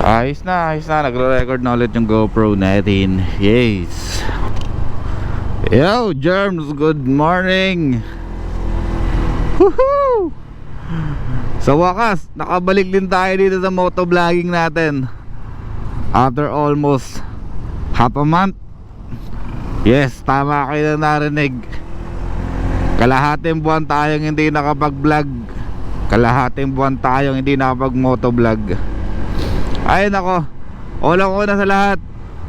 Ayos na. Nagre-record na ulit yung GoPro natin. Yes. Yo, Germs, good morning. Woohoo! Sa wakas, nakabalik din tayo dito sa motovlogging natin. After almost half a month. Yes, tama kayo na narinig. Kalahating buwan tayong hindi nakapag-vlog. Kalahating buwan tayong hindi nakapag-motovlog. Ay nako, una sa lahat,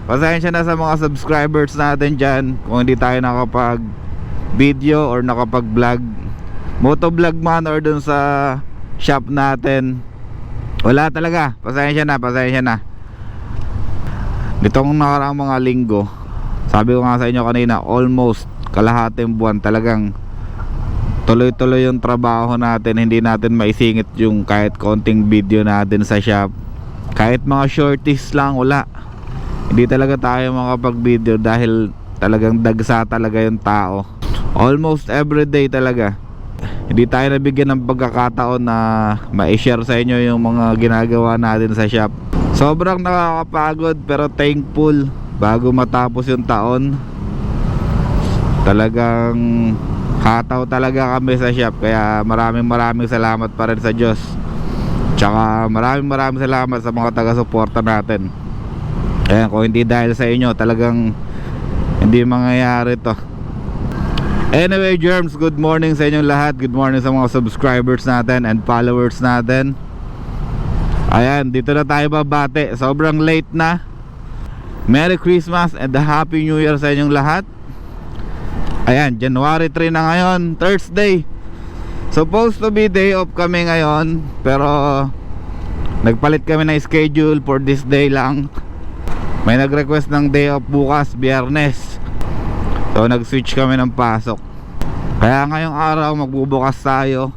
pasensya na sa mga subscribers natin dyan kung hindi tayo nakapag video or nakapag vlog, motovlog man or dun sa shop natin. Wala talaga, pasensya na. Nitong nakaraang mga linggo, sabi ko nga sa inyo kanina, almost kalahating buwan talagang tuloy-tuloy yung trabaho natin. Hindi natin maisingit yung kahit konting video natin sa shop. Kahit mga shorties lang, wala. Hindi talaga tayo makapag-video dahil talagang dagsa talaga yung tao. Almost everyday talaga. Hindi tayo nabigyan ng pagkakataon na ma-share sa inyo yung mga ginagawa natin sa shop. Sobrang nakakapagod pero thankful bago matapos yung taon. Talagang hataw talaga kami sa shop. Kaya maraming salamat pa rin sa Diyos. Tsaka maraming salamat sa mga taga-suporta natin. Ayan, kung hindi dahil sa inyo, talagang hindi mangyayari to. Anyway, Germs, good morning sa inyong lahat. Good morning sa mga subscribers natin and followers natin. Ayan, dito na tayo babate. Sobrang late na. Merry Christmas and Happy New Year sa inyong lahat. Ayan, January 3 na ngayon, Thursday. Supposed to be day off kami ngayon, pero nagpalit kami ng schedule for this day lang. May nag-request ng day off bukas, Biyernes. So nag-switch kami ng pasok. Kaya ngayong araw magbubukas tayo.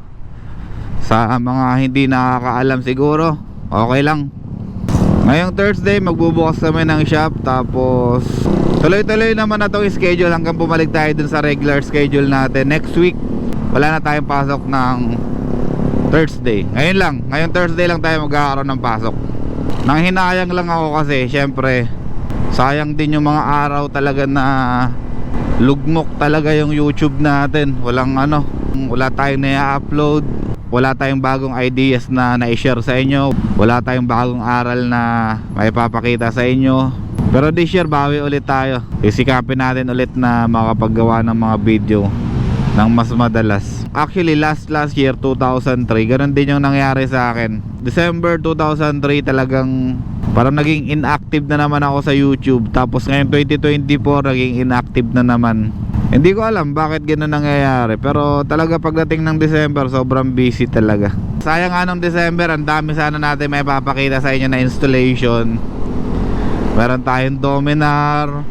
Sa mga hindi nakakaalam siguro, okay lang. Ngayong Thursday magbubukas kami ng shop. Tapos tuloy-tuloy naman na itong schedule hanggang bumalik tayo dun sa regular schedule natin. Next week wala na tayong pasok ng Thursday. Ngayong Thursday lang tayo magkakaroon ng pasok. Nanghinayang lang ako kasi syempre sayang din yung mga araw talaga na lugmok talaga yung YouTube natin. Wala tayong na-upload. Wala tayong bagong ideas na na-share sa inyo. Wala tayong bagong aral na may papakita sa inyo. Pero this year bawi ulit tayo. Isikapin natin ulit na makapaggawa ng mga video ng mas madalas. Actually last year 2003 ganun din yung nangyari sa akin. December 2003 talagang parang naging inactive na naman ako sa YouTube. Tapos ngayon 2024 naging inactive na naman. Hindi ko alam bakit ganun nangyayari, pero talaga pagdating ng December sobrang busy talaga. Sayang nga nung December, ang dami sana natin may papakita sa inyo na installation. Meron tayong Dominar,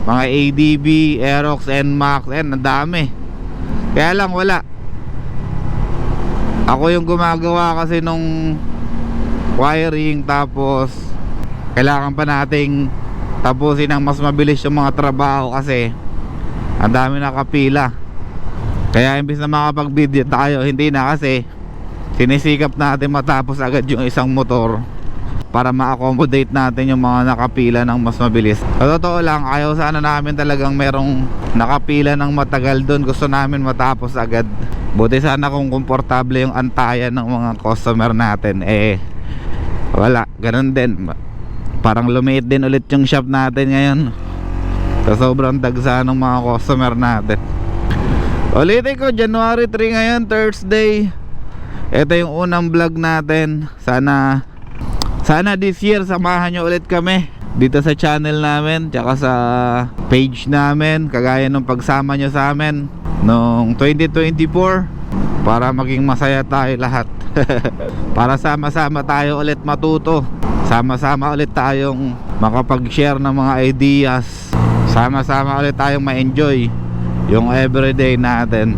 mga ADB, Aerox, NMAX, ang dami. Kaya lang wala. Ako yung gumagawa kasi nung wiring. Tapos kailangan pa nating tapusin ng mas mabilis yung mga trabaho kasi ang dami nakapila. Kaya imbis na makapag video tayo, hindi na, kasi sinisikap natin matapos agad yung isang motor para ma-accommodate natin yung mga nakapila ng mas mabilis. Sa totoo lang, ayaw sana namin talagang merong nakapila ng matagal doon. Gusto namin matapos agad. Buti sana kung komportable yung antayan ng mga customer natin. Wala, ganun din. Parang lumiit din ulit yung shop natin ngayon sa sobrang dagsa ng mga customer natin. Ulitin ko, January 3 ngayon, Thursday. Ito yung unang vlog natin. Sana this year samahan nyo ulit kami dito sa channel namin, tsaka sa page namin, kagaya nung pagsama nyo sa amin noong 2024, para maging masaya tayo lahat. Para sama-sama tayo ulit matuto, sama-sama ulit tayong makapag-share ng mga ideas, sama-sama ulit tayong ma-enjoy yung everyday natin.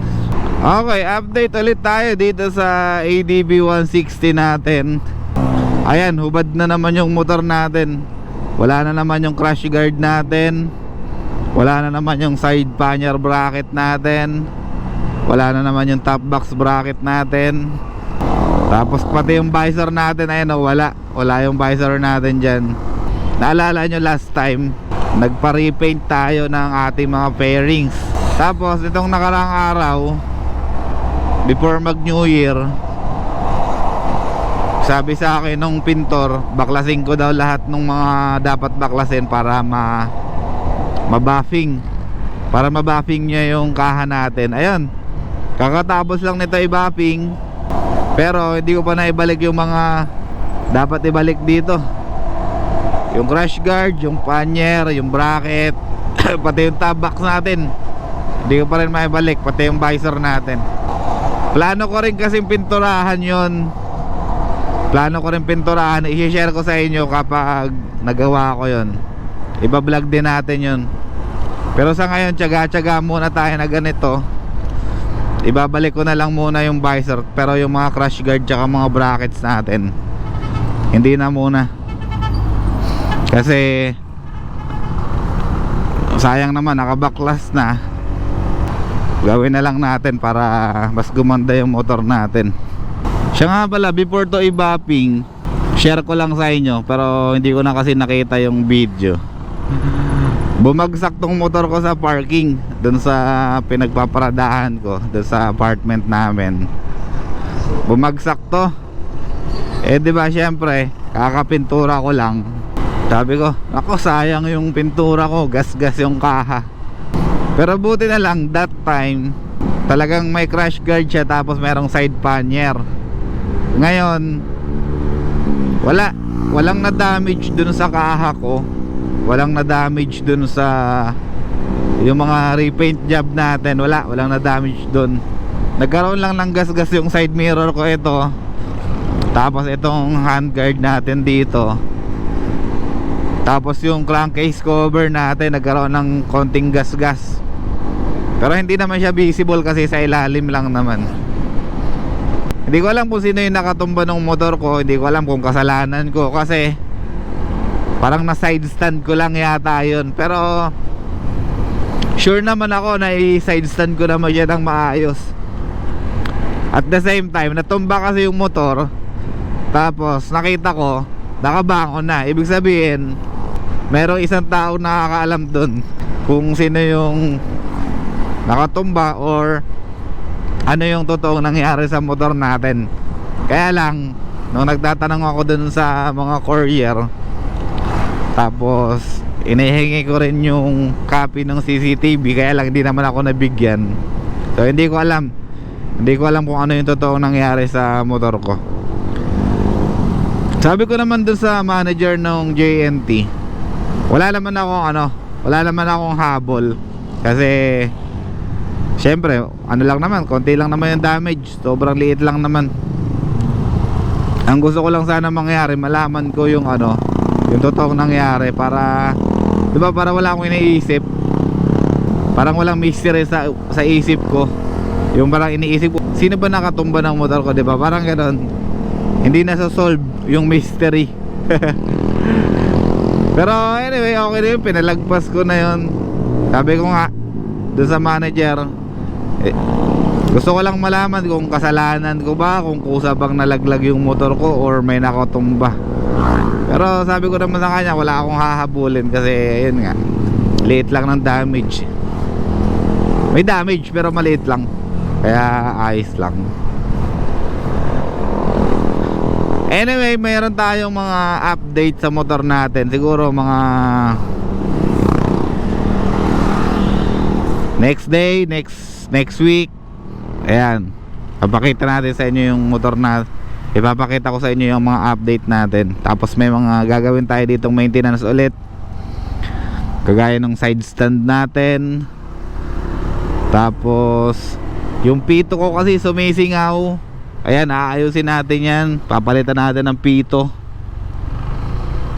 Okay, update ulit tayo dito sa ADB 160 natin. Ayan, hubad na naman yung motor natin. Wala na naman yung crash guard natin. Wala na naman yung side pannier bracket natin. Wala na naman yung top box bracket natin. Tapos pati yung visor natin, ayun o, wala yung visor natin dyan. Naalala nyo last time, nagpa-repaint tayo ng ating mga fairings. Tapos itong nakaraang araw, before mag New Year, sabi sa akin nung pintor, baklasin ko daw lahat ng mga dapat baklasin para mabuffing, para mabuffing niya yung kaha natin. Ayun, kakatapos lang nito i-buffing, pero hindi ko pa naibalik yung mga dapat ibalik dito. Yung crash guard, yung pannier, yung bracket, pati yung top box natin hindi ko pa rin maibalik, pati yung visor natin. Plano ko rin kasing pinturahan yon. Plano ko rin pinturahan, i-share ko sa inyo kapag nagawa ko yon. Iba-vlog din natin yon. Pero sa ngayon, tiyaga-tiyaga muna tayo na ganito. Ibabalik ko na lang muna yung visor, pero yung mga crash guard tsaka mga brackets natin, hindi na muna. Kasi sayang naman, nakabaklas na. Gawin na lang natin para mas gumanda yung motor natin. Siya nga pala, before to i-buffing, share ko lang sa inyo, pero hindi ko na kasi nakita yung video. Bumagsak tong motor ko sa parking, dun sa pinagpaparadahan ko, dun sa apartment namin. Bumagsak to. Eh di ba, syempre kakapintura ko lang. Sabi ko, ako sayang yung pintura ko, gas-gas yung kaha. Pero buti na lang, that time talagang may crash guard siya, tapos merong side pannier. Ngayon walang na damage dun sa kaha ko, walang na damage dun sa yung mga repaint job natin, walang na damage dun. Nagkaroon lang ng gas-gas yung side mirror ko, ito. Tapos itong handguard natin dito. Tapos yung crankcase cover natin, nagkaroon ng konting gas-gas. Pero hindi naman siya visible kasi sa ilalim lang naman. Hindi ko alam kung sino yung nakatumba ng motor ko. Hindi ko alam kung kasalanan ko, kasi parang na side stand ko lang yata yun. Pero sure naman ako na i-side stand ko naman yan ng maayos. At the same time, natumba kasi yung motor. Tapos nakita ko, nakabangon na. Ibig sabihin, merong isang tao nakakaalam dun kung sino yung nakatumba or ano yung totoong nangyari sa motor natin. Kaya lang, nung nagtatanong ako dun sa mga courier, tapos inihingi ko rin yung copy ng CCTV, kaya lang hindi naman ako nabigyan. So hindi ko alam kung ano yung totoong nangyari sa motor ko. Sabi ko naman dun sa manager ng JNT, wala naman akong habol, kasi syempre, ano lang naman, konti lang naman yung damage, sobrang liit lang naman. Ang gusto ko lang sana mangyari, malaman ko yung yung totoong nangyari, para, di ba, para wala akong iniisip, parang walang mystery sa isip ko. Yung parang iniisip ko, sino ba nakatumba ng motor ko, di ba, parang gano'n. Hindi na solve yung mystery. Pero anyway, okay na yun, pinalagpas ko na yun. Sabi ko nga doon sa manager, gusto ko lang malaman kung kasalanan ko ba, kung kusa bang nalaglag yung motor ko or may nakatumba. Pero sabi ko naman sa kanya, wala akong hahabulin, kasi yun nga, liit lang ng damage. May damage pero maliit lang, kaya ayos lang. Anyway, mayroon tayong mga update sa motor natin. Siguro mga next day, next week. Ayan, papakita natin sa inyo yung motor na, ipapakita ko sa inyo yung mga update natin. Tapos may mga gagawin tayo ditong maintenance ulit, kagaya ng side stand natin. Tapos yung pito ko kasi sumisingaw. Ayan, aayusin natin yan. Papalitan natin ng pito.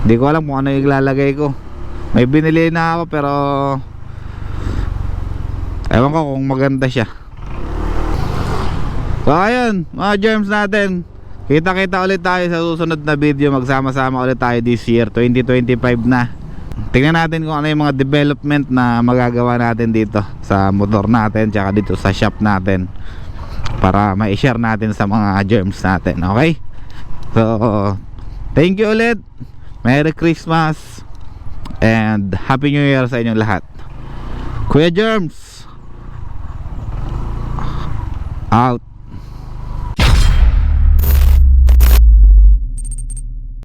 Hindi ko alam kung ano yung ilalagay ko. May binili na ako, pero ewan ko kung maganda siya. So ayun, mga germs natin, kita-kita ulit tayo sa susunod na video. Magsama-sama ulit tayo this year, 2025 na. Tingnan natin kung ano yung mga development na magagawa natin dito sa motor natin, tsaka dito sa shop natin, para ma-share natin sa mga germs natin. Okay? So thank you ulit. Merry Christmas and Happy New Year sa inyong lahat. Kuya Germs out.